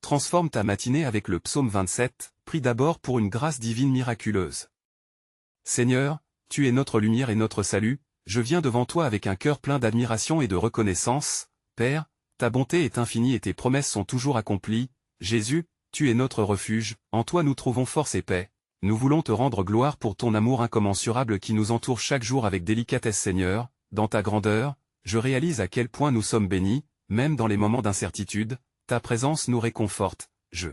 Transforme ta matinée avec le psaume 27, prie d'abord pour une grâce divine miraculeuse. Seigneur, tu es notre lumière et notre salut, je viens devant toi avec un cœur plein d'admiration et de reconnaissance. Père, ta bonté est infinie et tes promesses sont toujours accomplies. Jésus, tu es notre refuge, en toi nous trouvons force et paix. Nous voulons te rendre gloire pour ton amour incommensurable qui nous entoure chaque jour avec délicatesse. Seigneur, dans ta grandeur, je réalise à quel point nous sommes bénis, même dans les moments d'incertitude, ta présence nous réconforte. Je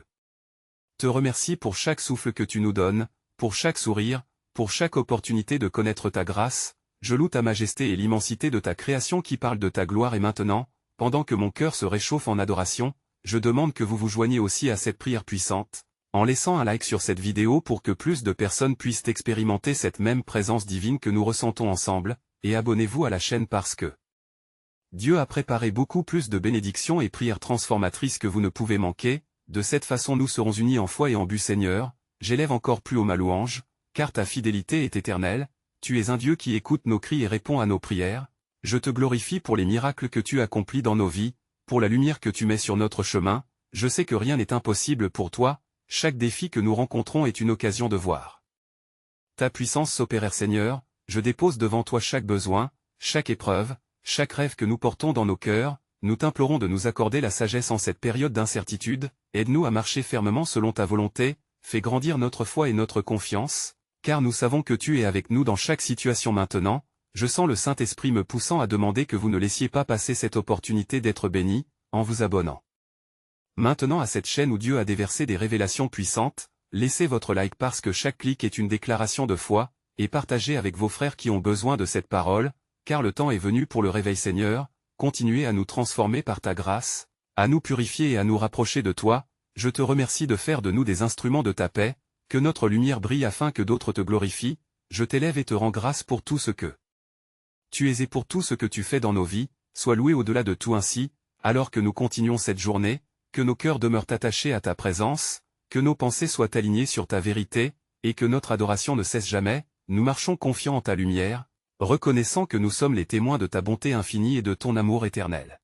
te remercie pour chaque souffle que tu nous donnes, pour chaque sourire, pour chaque opportunité de connaître ta grâce. Je loue ta majesté et l'immensité de ta création qui parle de ta gloire. Et maintenant, pendant que mon cœur se réchauffe en adoration, je demande que vous vous joigniez aussi à cette prière puissante, en laissant un like sur cette vidéo pour que plus de personnes puissent expérimenter cette même présence divine que nous ressentons ensemble, et abonnez-vous à la chaîne parce que Dieu a préparé beaucoup plus de bénédictions et prières transformatrices que vous ne pouvez manquer. De cette façon nous serons unis en foi et en but. Seigneur, j'élève encore plus haut ma louange, car ta fidélité est éternelle, tu es un Dieu qui écoute nos cris et répond à nos prières. Je te glorifie pour les miracles que tu accomplis dans nos vies, pour la lumière que tu mets sur notre chemin. Je sais que rien n'est impossible pour toi, chaque défi que nous rencontrons est une occasion de voir ta puissance s'opérer. Seigneur, je dépose devant toi chaque besoin, chaque épreuve, chaque rêve que nous portons dans nos cœurs. Nous t'implorons de nous accorder la sagesse en cette période d'incertitude, aide-nous à marcher fermement selon ta volonté, fais grandir notre foi et notre confiance, car nous savons que tu es avec nous dans chaque situation. Maintenant, je sens le Saint-Esprit me poussant à demander que vous ne laissiez pas passer cette opportunité d'être béni, en vous abonnant maintenant à cette chaîne où Dieu a déversé des révélations puissantes. Laissez votre like parce que chaque clic est une déclaration de foi, et partagez avec vos frères qui ont besoin de cette parole, car le temps est venu pour le réveil. Seigneur, continuez à nous transformer par ta grâce, à nous purifier et à nous rapprocher de toi. Je te remercie de faire de nous des instruments de ta paix, que notre lumière brille afin que d'autres te glorifient. Je t'élève et te rends grâce pour tout ce que tu es et pour tout ce que tu fais dans nos vies. Sois loué au-delà de tout. Ainsi, alors que nous continuons cette journée, que nos cœurs demeurent attachés à ta présence, que nos pensées soient alignées sur ta vérité, et que notre adoration ne cesse jamais. Nous marchons confiants en ta lumière, reconnaissant que nous sommes les témoins de ta bonté infinie et de ton amour éternel.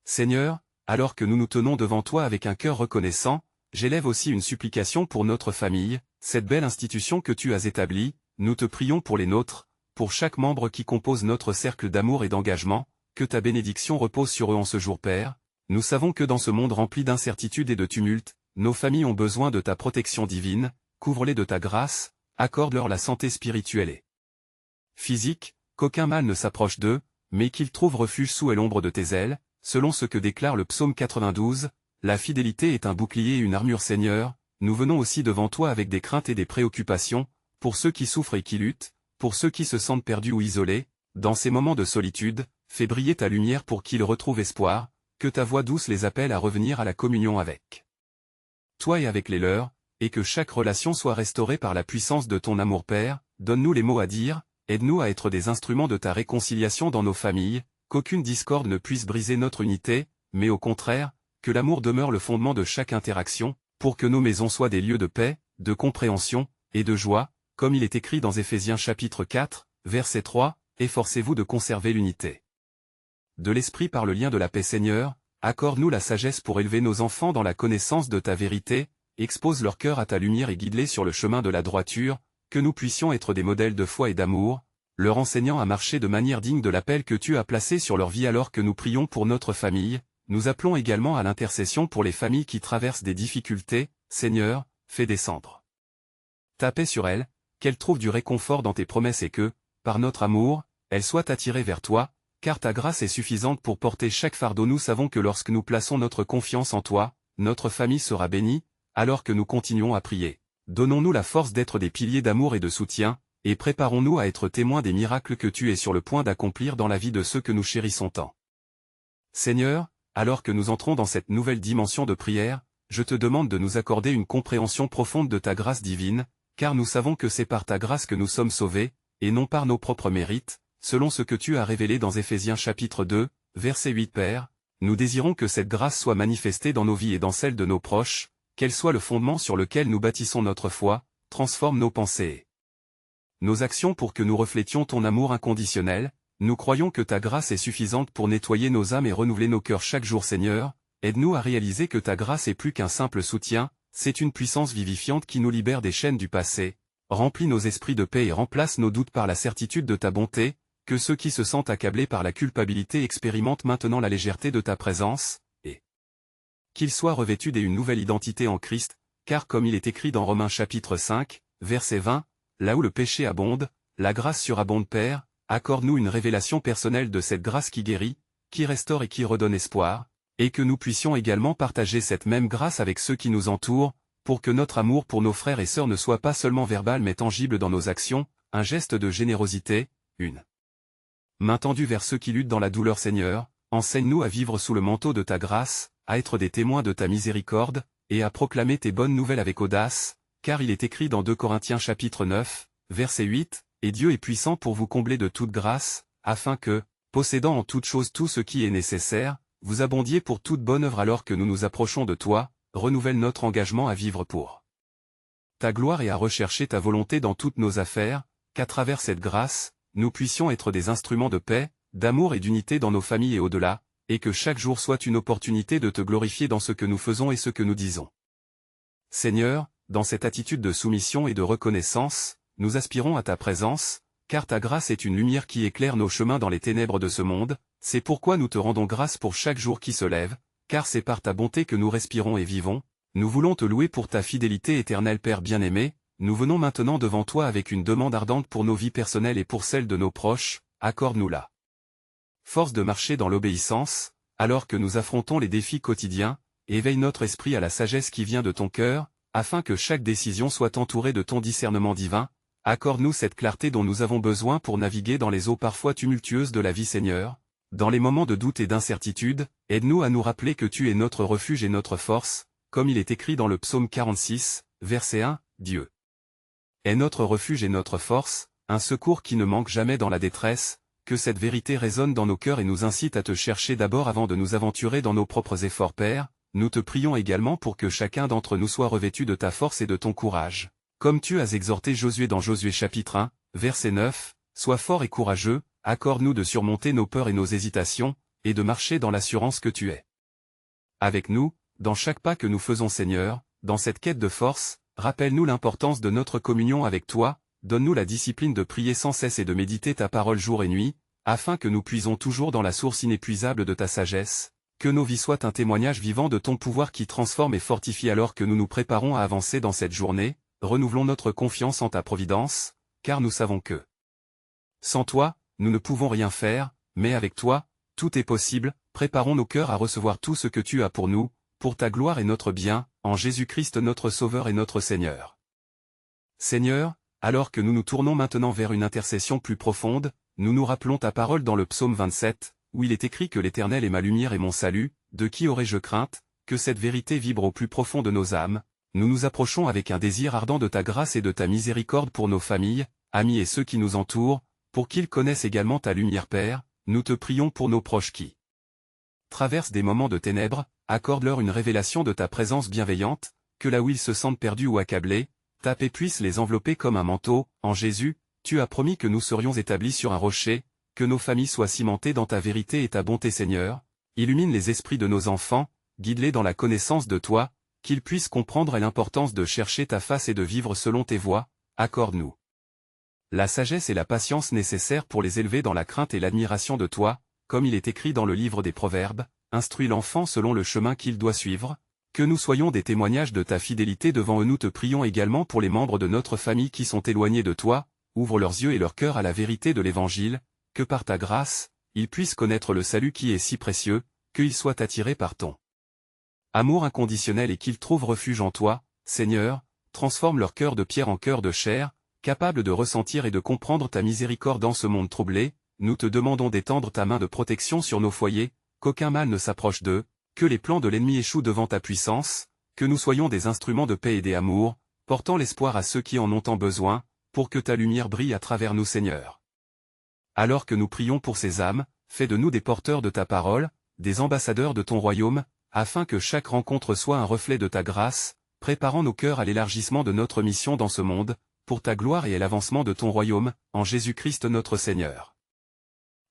Seigneur, alors que nous nous tenons devant toi avec un cœur reconnaissant, j'élève aussi une supplication pour notre famille, cette belle institution que tu as établie. Nous te prions pour les nôtres, pour chaque membre qui compose notre cercle d'amour et d'engagement, que ta bénédiction repose sur eux en ce jour. Père, nous savons que dans ce monde rempli d'incertitudes et de tumultes, nos familles ont besoin de ta protection divine. Couvre-les de ta grâce, accorde-leur la santé spirituelle et physique, qu'aucun mal ne s'approche d'eux, mais qu'ils trouvent refuge sous l'ombre de tes ailes, selon ce que déclare le psaume 92, la fidélité est un bouclier et une armure. Seigneur, nous venons aussi devant toi avec des craintes et des préoccupations, pour ceux qui souffrent et qui luttent, pour ceux qui se sentent perdus ou isolés. Dans ces moments de solitude, fais briller ta lumière pour qu'ils retrouvent espoir, que ta voix douce les appelle à revenir à la communion avec toi et avec les leurs, et que chaque relation soit restaurée par la puissance de ton amour. Père, donne-nous les mots à dire, aide-nous à être des instruments de ta réconciliation dans nos familles, qu'aucune discorde ne puisse briser notre unité, mais au contraire, que l'amour demeure le fondement de chaque interaction, pour que nos maisons soient des lieux de paix, de compréhension, et de joie, comme il est écrit dans Éphésiens chapitre 4, verset 3, efforcez-vous de conserver l'unité de l'esprit par le lien de la paix. Seigneur, accorde-nous la sagesse pour élever nos enfants dans la connaissance de ta vérité, expose leur cœur à ta lumière et guide-les sur le chemin de la droiture, que nous puissions être des modèles de foi et d'amour, leur enseignant à marcher de manière digne de l'appel que tu as placé sur leur vie. Alors que nous prions pour notre famille, nous appelons également à l'intercession pour les familles qui traversent des difficultés. Seigneur, fais descendre ta paix sur elles, qu'elles trouvent du réconfort dans tes promesses et que, par notre amour, elles soient attirées vers toi, car ta grâce est suffisante pour porter chaque fardeau. Nous savons que lorsque nous plaçons notre confiance en toi, notre famille sera bénie. Alors que nous continuons à prier, donnons-nous la force d'être des piliers d'amour et de soutien, et préparons-nous à être témoins des miracles que tu es sur le point d'accomplir dans la vie de ceux que nous chérissons tant. Seigneur, alors que nous entrons dans cette nouvelle dimension de prière, je te demande de nous accorder une compréhension profonde de ta grâce divine, car nous savons que c'est par ta grâce que nous sommes sauvés, et non par nos propres mérites, selon ce que tu as révélé dans Éphésiens chapitre 2, verset 8. Père, nous désirons que cette grâce soit manifestée dans nos vies et dans celles de nos proches, qu'elle soit le fondement sur lequel nous bâtissons notre foi, transforme nos pensées et nos actions pour que nous reflétions ton amour inconditionnel. Nous croyons que ta grâce est suffisante pour nettoyer nos âmes et renouveler nos cœurs chaque jour. Seigneur, aide-nous à réaliser que ta grâce est plus qu'un simple soutien, c'est une puissance vivifiante qui nous libère des chaînes du passé, remplit nos esprits de paix et remplace nos doutes par la certitude de ta bonté, que ceux qui se sentent accablés par la culpabilité expérimentent maintenant la légèreté de ta présence, et qu'ils soient revêtus d'une nouvelle identité en Christ, car comme il est écrit dans Romains chapitre 5, verset 20, là où le péché abonde, la grâce surabonde. Père, accorde-nous une révélation personnelle de cette grâce qui guérit, qui restaure et qui redonne espoir, et que nous puissions également partager cette même grâce avec ceux qui nous entourent, pour que notre amour pour nos frères et sœurs ne soit pas seulement verbal mais tangible dans nos actions, un geste de générosité, une main tendue vers ceux qui luttent dans la douleur. Seigneur, enseigne-nous à vivre sous le manteau de ta grâce, à être des témoins de ta miséricorde, et à proclamer tes bonnes nouvelles avec audace, car il est écrit dans 2 Corinthiens chapitre 9, verset 8, « Et Dieu est puissant pour vous combler de toute grâce, afin que, possédant en toute chose tout ce qui est nécessaire, vous abondiez pour toute bonne œuvre. » Alors que nous nous approchons de toi, renouvelle notre engagement à vivre pour ta gloire et à rechercher ta volonté dans toutes nos affaires, qu'à travers cette grâce, nous puissions être des instruments de paix, d'amour et d'unité dans nos familles et au-delà, et que chaque jour soit une opportunité de te glorifier dans ce que nous faisons et ce que nous disons. Seigneur, dans cette attitude de soumission et de reconnaissance, nous aspirons à ta présence, car ta grâce est une lumière qui éclaire nos chemins dans les ténèbres de ce monde, c'est pourquoi nous te rendons grâce pour chaque jour qui se lève, car c'est par ta bonté que nous respirons et vivons. Nous voulons te louer pour ta fidélité éternelle. Père bien-aimé, nous venons maintenant devant toi avec une demande ardente pour nos vies personnelles et pour celles de nos proches, accorde-nous la force de marcher dans l'obéissance, alors que nous affrontons les défis quotidiens, et éveille notre esprit à la sagesse qui vient de ton cœur, afin que chaque décision soit entourée de ton discernement divin. Accorde-nous cette clarté dont nous avons besoin pour naviguer dans les eaux parfois tumultueuses de la vie. Seigneur, dans les moments de doute et d'incertitude, aide-nous à nous rappeler que tu es notre refuge et notre force, comme il est écrit dans le psaume 46, verset 1, Dieu est notre refuge et notre force, un secours qui ne manque jamais dans la détresse. Que cette vérité résonne dans nos cœurs et nous incite à te chercher d'abord avant de nous aventurer dans nos propres efforts. Père, nous te prions également pour que chacun d'entre nous soit revêtu de ta force et de ton courage. Comme tu as exhorté Josué dans Josué chapitre 1, verset 9, sois fort et courageux, accorde-nous de surmonter nos peurs et nos hésitations, et de marcher dans l'assurance que tu es avec nous, dans chaque pas que nous faisons. Seigneur, dans cette quête de force, rappelle-nous l'importance de notre communion avec toi, donne-nous la discipline de prier sans cesse et de méditer ta parole jour et nuit, afin que nous puisons toujours dans la source inépuisable de ta sagesse, que nos vies soient un témoignage vivant de ton pouvoir qui transforme et fortifie. Alors que nous nous préparons à avancer dans cette journée, renouvelons notre confiance en ta providence, car nous savons que sans toi, nous ne pouvons rien faire, mais avec toi, tout est possible. Préparons nos cœurs à recevoir tout ce que tu as pour nous, pour ta gloire et notre bien, en Jésus-Christ notre Sauveur et notre Seigneur. Seigneur, alors que nous nous tournons maintenant vers une intercession plus profonde, nous nous rappelons ta parole dans le psaume 27, où il est écrit que l'Éternel est ma lumière et mon salut, de qui aurais-je crainte, que cette vérité vibre au plus profond de nos âmes. Nous nous approchons avec un désir ardent de ta grâce et de ta miséricorde pour nos familles, amis et ceux qui nous entourent, pour qu'ils connaissent également ta lumière. Père, nous te prions pour nos proches qui traversent des moments de ténèbres, accorde-leur une révélation de ta présence bienveillante, que là où ils se sentent perdus ou accablés, ta paix puisse les envelopper comme un manteau. En Jésus, tu as promis que nous serions établis sur un rocher, que nos familles soient cimentées dans ta vérité et ta bonté. Seigneur, illumine les esprits de nos enfants, guide-les dans la connaissance de toi, qu'ils puissent comprendre l'importance de chercher ta face et de vivre selon tes voies. Accorde-nous la sagesse et la patience nécessaires pour les élever dans la crainte et l'admiration de toi, comme il est écrit dans le livre des Proverbes, instruis l'enfant selon le chemin qu'il doit suivre. Que nous soyons des témoignages de ta fidélité devant eux. Nous te prions également pour les membres de notre famille qui sont éloignés de toi, ouvre leurs yeux et leur cœur à la vérité de l'Évangile, que par ta grâce, ils puissent connaître le salut qui est si précieux, qu'ils soient attirés par ton amour inconditionnel et qu'ils trouvent refuge en toi. Seigneur, transforme leur cœur de pierre en cœur de chair, capable de ressentir et de comprendre ta miséricorde dans ce monde troublé. Nous te demandons d'étendre ta main de protection sur nos foyers, qu'aucun mal ne s'approche d'eux, que les plans de l'ennemi échouent devant ta puissance, que nous soyons des instruments de paix et d'amour, portant l'espoir à ceux qui en ont tant besoin, pour que ta lumière brille à travers nous. Seigneur. Alors que nous prions pour ces âmes, fais de nous des porteurs de ta parole, des ambassadeurs de ton royaume, afin que chaque rencontre soit un reflet de ta grâce, préparant nos cœurs à l'élargissement de notre mission dans ce monde, pour ta gloire et à l'avancement de ton royaume, en Jésus-Christ notre Seigneur.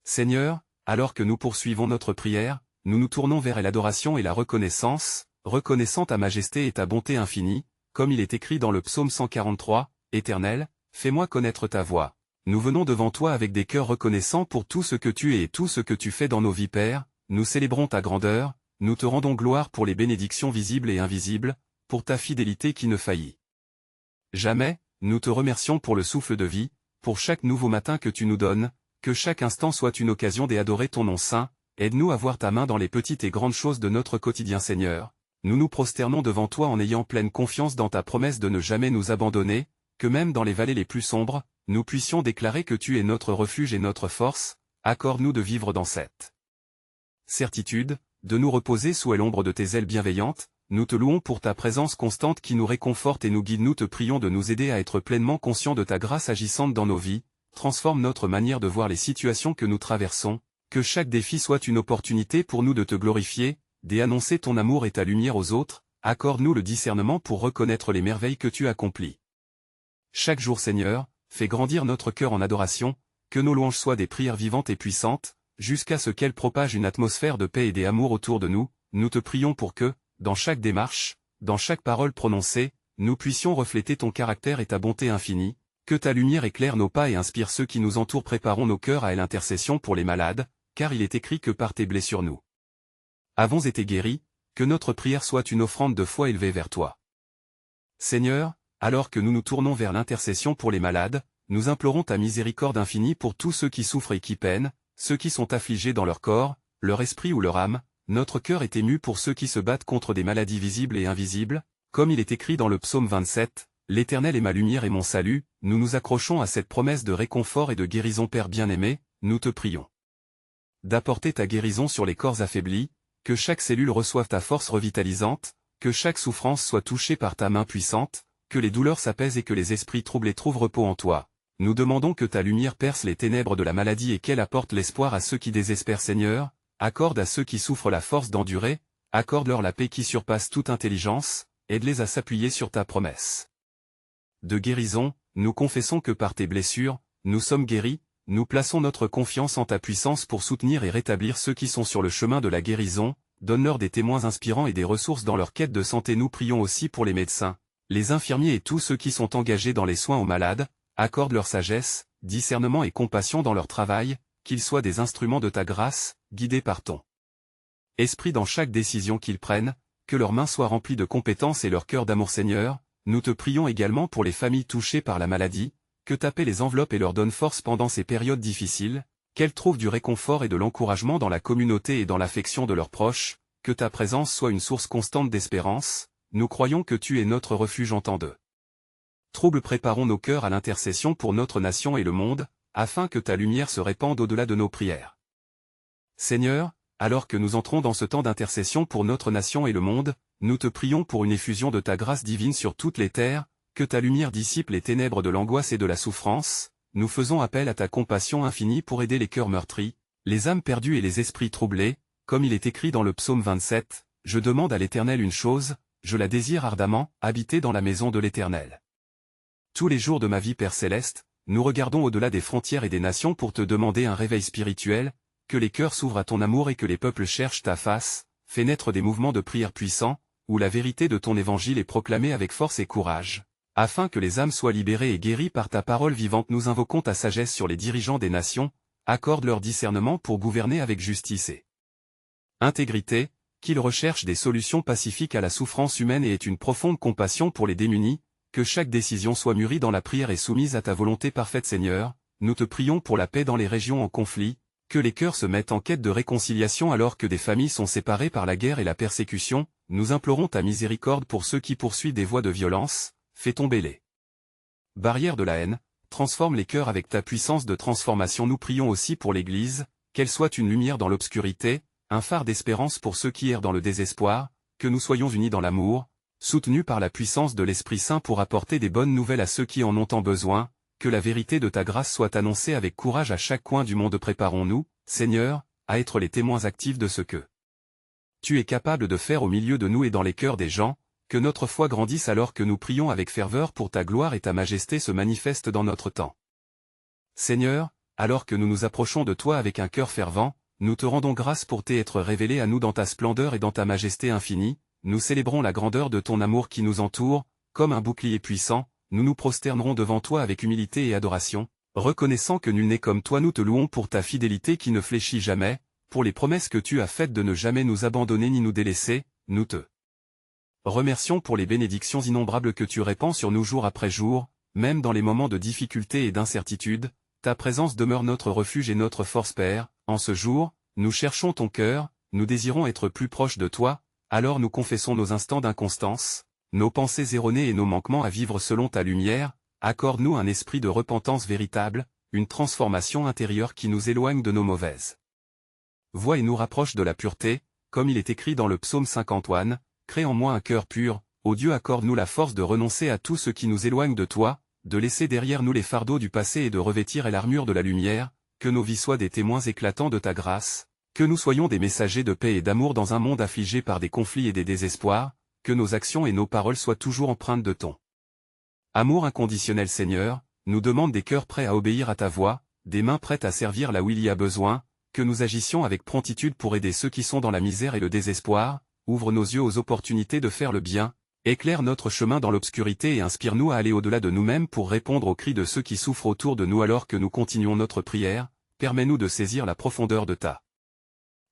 Seigneur, alors que nous poursuivons notre prière, nous nous tournons vers l'adoration et la reconnaissance, reconnaissant ta majesté et ta bonté infinie, comme il est écrit dans le psaume 143, « Éternel, fais-moi connaître ta voie. » Nous venons devant toi avec des cœurs reconnaissants pour tout ce que tu es et tout ce que tu fais dans nos vies, Père, nous célébrons ta grandeur, nous te rendons gloire pour les bénédictions visibles et invisibles, pour ta fidélité qui ne faillit jamais, nous te remercions pour le souffle de vie, pour chaque nouveau matin que tu nous donnes, que chaque instant soit une occasion d'adorer ton nom saint, aide-nous à voir ta main dans les petites et grandes choses de notre quotidien Seigneur. Nous nous prosternons devant toi en ayant pleine confiance dans ta promesse de ne jamais nous abandonner, que même dans les vallées les plus sombres, nous puissions déclarer que tu es notre refuge et notre force, accorde-nous de vivre dans cette certitude, de nous reposer sous l'ombre de tes ailes bienveillantes, nous te louons pour ta présence constante qui nous réconforte et nous guide. Nous te prions de nous aider à être pleinement conscients de ta grâce agissante dans nos vies, transforme notre manière de voir les situations que nous traversons, que chaque défi soit une opportunité pour nous de te glorifier, d'annoncer ton amour et ta lumière aux autres, accorde-nous le discernement pour reconnaître les merveilles que tu accomplis. Chaque jour Seigneur, fais grandir notre cœur en adoration, que nos louanges soient des prières vivantes et puissantes, jusqu'à ce qu'elles propagent une atmosphère de paix et d'amour autour de nous. Nous te prions pour que, dans chaque démarche, dans chaque parole prononcée, nous puissions refléter ton caractère et ta bonté infinie, que ta lumière éclaire nos pas et inspire ceux qui nous entourent. Préparons nos cœurs à l'intercession pour les malades, car il est écrit que par tes blessures nous avons été guéris, que notre prière soit une offrande de foi élevée vers toi. Seigneur, alors que nous nous tournons vers l'intercession pour les malades, nous implorons ta miséricorde infinie pour tous ceux qui souffrent et qui peinent, ceux qui sont affligés dans leur corps, leur esprit ou leur âme. Notre cœur est ému pour ceux qui se battent contre des maladies visibles et invisibles, comme il est écrit dans le psaume 27, « L'Éternel est ma lumière et mon salut », nous nous accrochons à cette promesse de réconfort et de guérison. Père bien-aimé, nous te prions d'apporter ta guérison sur les corps affaiblis, que chaque cellule reçoive ta force revitalisante, que chaque souffrance soit touchée par ta main puissante, que les douleurs s'apaisent et que les esprits troublés trouvent repos en toi. Nous demandons que ta lumière perce les ténèbres de la maladie et qu'elle apporte l'espoir à ceux qui désespèrent. Seigneur, accorde à ceux qui souffrent la force d'endurer, accorde-leur la paix qui surpasse toute intelligence, aide-les à s'appuyer sur ta promesse de guérison. Nous confessons que par tes blessures, nous sommes guéris, nous plaçons notre confiance en ta puissance pour soutenir et rétablir ceux qui sont sur le chemin de la guérison, donne-leur des témoins inspirants et des ressources dans leur quête de santé. Nous prions aussi pour les médecins, les infirmiers et tous ceux qui sont engagés dans les soins aux malades, accorde leur sagesse, discernement et compassion dans leur travail, qu'ils soient des instruments de ta grâce, guidés par ton esprit dans chaque décision qu'ils prennent, que leurs mains soient remplies de compétences et leur cœur d'amour. Seigneur, nous te prions également pour les familles touchées par la maladie, que ta paix les enveloppe et leur donne force pendant ces périodes difficiles, qu'elles trouvent du réconfort et de l'encouragement dans la communauté et dans l'affection de leurs proches, que ta présence soit une source constante d'espérance. Nous croyons que tu es notre refuge en temps de trouble. Préparons nos cœurs à l'intercession pour notre nation et le monde, afin que ta lumière se répande au-delà de nos prières. Seigneur, alors que nous entrons dans ce temps d'intercession pour notre nation et le monde, nous te prions pour une effusion de ta grâce divine sur toutes les terres, que ta lumière dissipe les ténèbres de l'angoisse et de la souffrance. Nous faisons appel à ta compassion infinie pour aider les cœurs meurtris, les âmes perdues et les esprits troublés, comme il est écrit dans le psaume 27, « Je demande à l'Éternel une chose, je la désire ardemment, habiter dans la maison de l'Éternel. » Tous les jours de ma vie, Père céleste, nous regardons au-delà des frontières et des nations pour te demander un réveil spirituel, que les cœurs s'ouvrent à ton amour et que les peuples cherchent ta face. Fais naître des mouvements de prière puissants, où la vérité de ton évangile est proclamée avec force et courage, afin que les âmes soient libérées et guéries par ta parole vivante. Nous invoquons ta sagesse sur les dirigeants des nations, accorde leur discernement pour gouverner avec justice et intégrité, qu'ils recherchent des solutions pacifiques à la souffrance humaine et aient une profonde compassion pour les démunis, que chaque décision soit mûrie dans la prière et soumise à ta volonté parfaite. Seigneur, nous te prions pour la paix dans les régions en conflit, que les cœurs se mettent en quête de réconciliation alors que des familles sont séparées par la guerre et la persécution. Nous implorons ta miséricorde pour ceux qui poursuivent des voies de violence, fais tomber les barrières de la haine, transforme les cœurs avec ta puissance de transformation. Nous prions aussi pour l'Église, qu'elle soit une lumière dans l'obscurité, un phare d'espérance pour ceux qui errent dans le désespoir, que nous soyons unis dans l'amour, soutenus par la puissance de l'Esprit Saint pour apporter des bonnes nouvelles à ceux qui en ont tant besoin, que la vérité de ta grâce soit annoncée avec courage à chaque coin du monde. Préparons-nous, Seigneur, à être les témoins actifs de ce que tu es capable de faire au milieu de nous et dans les cœurs des gens, que notre foi grandisse alors que nous prions avec ferveur pour ta gloire et ta majesté se manifestent dans notre temps. Seigneur, alors que nous nous approchons de toi avec un cœur fervent, nous te rendons grâce pour t'être révélé à nous dans ta splendeur et dans ta majesté infinie, nous célébrons la grandeur de ton amour qui nous entoure, comme un bouclier puissant, nous nous prosternerons devant toi avec humilité et adoration, reconnaissant que nul n'est comme toi. Nous te louons pour ta fidélité qui ne fléchit jamais, pour les promesses que tu as faites de ne jamais nous abandonner ni nous délaisser, nous te remercions pour les bénédictions innombrables que tu répands sur nous jour après jour, même dans les moments de difficulté et d'incertitude, ta présence demeure notre refuge et notre force Père. En ce jour, nous cherchons ton cœur, nous désirons être plus proches de toi, alors nous confessons nos instants d'inconstance, nos pensées erronées et nos manquements à vivre selon ta lumière, accorde-nous un esprit de repentance véritable, une transformation intérieure qui nous éloigne de nos mauvaises voies et nous rapproche de la pureté, comme il est écrit dans le psaume 50. Crée en moi un cœur pur, ô Dieu, accorde-nous la force de renoncer à tout ce qui nous éloigne de toi, de laisser derrière nous les fardeaux du passé et de revêtir l'armure de la lumière, que nos vies soient des témoins éclatants de ta grâce, que nous soyons des messagers de paix et d'amour dans un monde affligé par des conflits et des désespoirs, que nos actions et nos paroles soient toujours empreintes de ton amour inconditionnel. Seigneur, nous demande des cœurs prêts à obéir à ta voix, des mains prêtes à servir là où il y a besoin, que nous agissions avec promptitude pour aider ceux qui sont dans la misère et le désespoir, ouvre nos yeux aux opportunités de faire le bien, éclaire notre chemin dans l'obscurité et inspire-nous à aller au-delà de nous-mêmes pour répondre aux cris de ceux qui souffrent autour de nous alors que nous continuons notre prière, permets-nous de saisir la profondeur de ta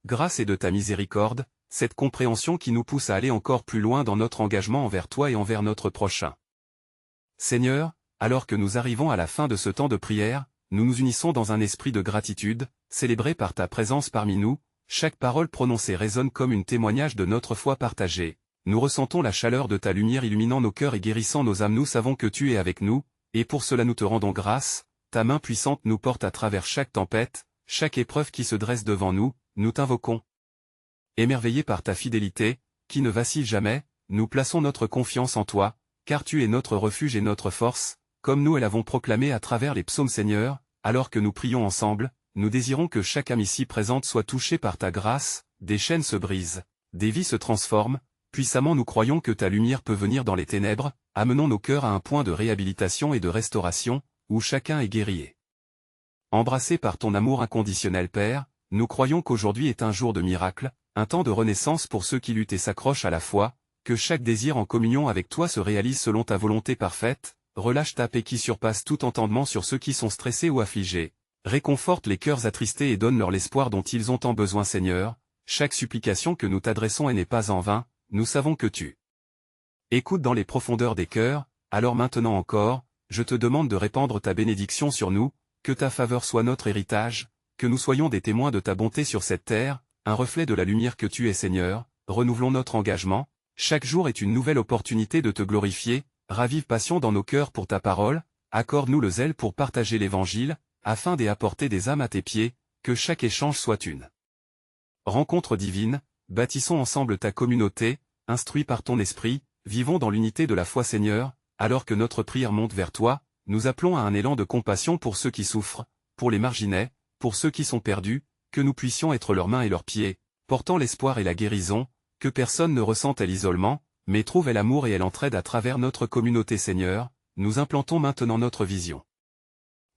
grâce et de ta miséricorde, cette compréhension qui nous pousse à aller encore plus loin dans notre engagement envers toi et envers notre prochain. Seigneur, alors que nous arrivons à la fin de ce temps de prière, nous nous unissons dans un esprit de gratitude, célébré par ta présence parmi nous, chaque parole prononcée résonne comme un témoignage de notre foi partagée. Nous ressentons la chaleur de ta lumière illuminant nos cœurs et guérissant nos âmes. Nous savons que tu es avec nous, et pour cela nous te rendons grâce. Ta main puissante nous porte à travers chaque tempête, chaque épreuve qui se dresse devant nous, nous t'invoquons. Émerveillés par ta fidélité, qui ne vacille jamais, nous plaçons notre confiance en toi, car tu es notre refuge et notre force, comme nous l'avons proclamé à travers les psaumes. Seigneur, alors que nous prions ensemble, nous désirons que chaque âme ici présente soit touchée par ta grâce, des chaînes se brisent, des vies se transforment, puissamment nous croyons que ta lumière peut venir dans les ténèbres, amenons nos cœurs à un point de réhabilitation et de restauration, où chacun est guéri. Embrassés par ton amour inconditionnel Père, nous croyons qu'aujourd'hui est un jour de miracle, un temps de renaissance pour ceux qui luttent et s'accrochent à la foi, que chaque désir en communion avec toi se réalise selon ta volonté parfaite, relâche ta paix qui surpasse tout entendement sur ceux qui sont stressés ou affligés. Réconforte les cœurs attristés et donne-leur l'espoir dont ils ont tant besoin. Seigneur, chaque supplication que nous t'adressons n'est pas en vain, nous savons que tu écoutes dans les profondeurs des cœurs, alors maintenant encore, je te demande de répandre ta bénédiction sur nous, que ta faveur soit notre héritage, que nous soyons des témoins de ta bonté sur cette terre, un reflet de la lumière que tu es. Seigneur, renouvelons notre engagement, chaque jour est une nouvelle opportunité de te glorifier, ravive passion dans nos cœurs pour ta parole, accorde-nous le zèle pour partager l'Évangile, afin d'y apporter des âmes à tes pieds, que chaque échange soit une rencontre divine, bâtissons ensemble ta communauté, instruits par ton esprit, vivons dans l'unité de la foi. Seigneur, alors que notre prière monte vers toi, nous appelons à un élan de compassion pour ceux qui souffrent, pour les marginés, pour ceux qui sont perdus, que nous puissions être leurs mains et leurs pieds, portant l'espoir et la guérison, que personne ne ressente l'isolement, mais trouve l'amour et l'entraide à travers notre communauté. Seigneur, nous implantons maintenant notre vision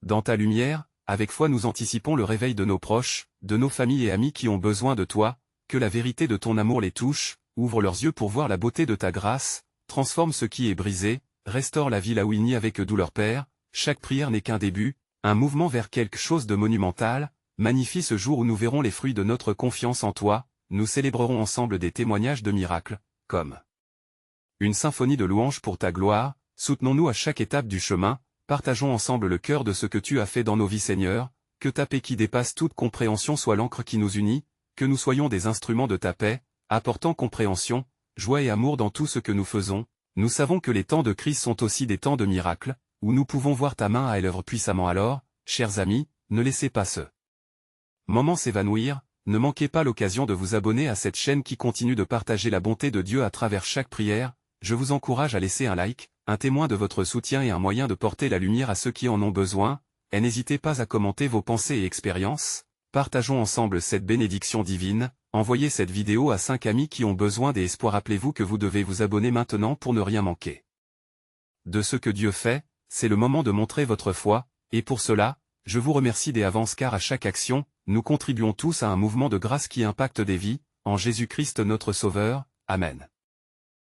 dans ta lumière, avec foi nous anticipons le réveil de nos proches, de nos familles et amis qui ont besoin de toi, que la vérité de ton amour les touche, ouvre leurs yeux pour voir la beauté de ta grâce, transforme ce qui est brisé, restaure la vie là où il n'y avait que douleur. Père, chaque prière n'est qu'un début, un mouvement vers quelque chose de monumental, magnifie ce jour où nous verrons les fruits de notre confiance en toi, nous célébrerons ensemble des témoignages de miracles, comme une symphonie de louanges pour ta gloire, soutenons-nous à chaque étape du chemin, partageons ensemble le cœur de ce que tu as fait dans nos vies. Seigneur, que ta paix qui dépasse toute compréhension soit l'encre qui nous unit, que nous soyons des instruments de ta paix, apportant compréhension, joie et amour dans tout ce que nous faisons. Nous savons que les temps de crise sont aussi des temps de miracles, où nous pouvons voir ta main à l'œuvre puissamment. Alors, chers amis, ne laissez pas ce moment s'évanouir, ne manquez pas l'occasion de vous abonner à cette chaîne qui continue de partager la bonté de Dieu à travers chaque prière. Je vous encourage à laisser un like, un témoin de votre soutien et un moyen de porter la lumière à ceux qui en ont besoin, et n'hésitez pas à commenter vos pensées et expériences. Partageons ensemble cette bénédiction divine, envoyez cette vidéo à 5 amis qui ont besoin d'espoir. Rappelez-vous que vous devez vous abonner maintenant pour ne rien manquer de ce que Dieu fait. C'est le moment de montrer votre foi, et pour cela, Je vous remercie des avances car à chaque action, nous contribuons tous à un mouvement de grâce qui impacte des vies, en Jésus-Christ notre Sauveur. Amen.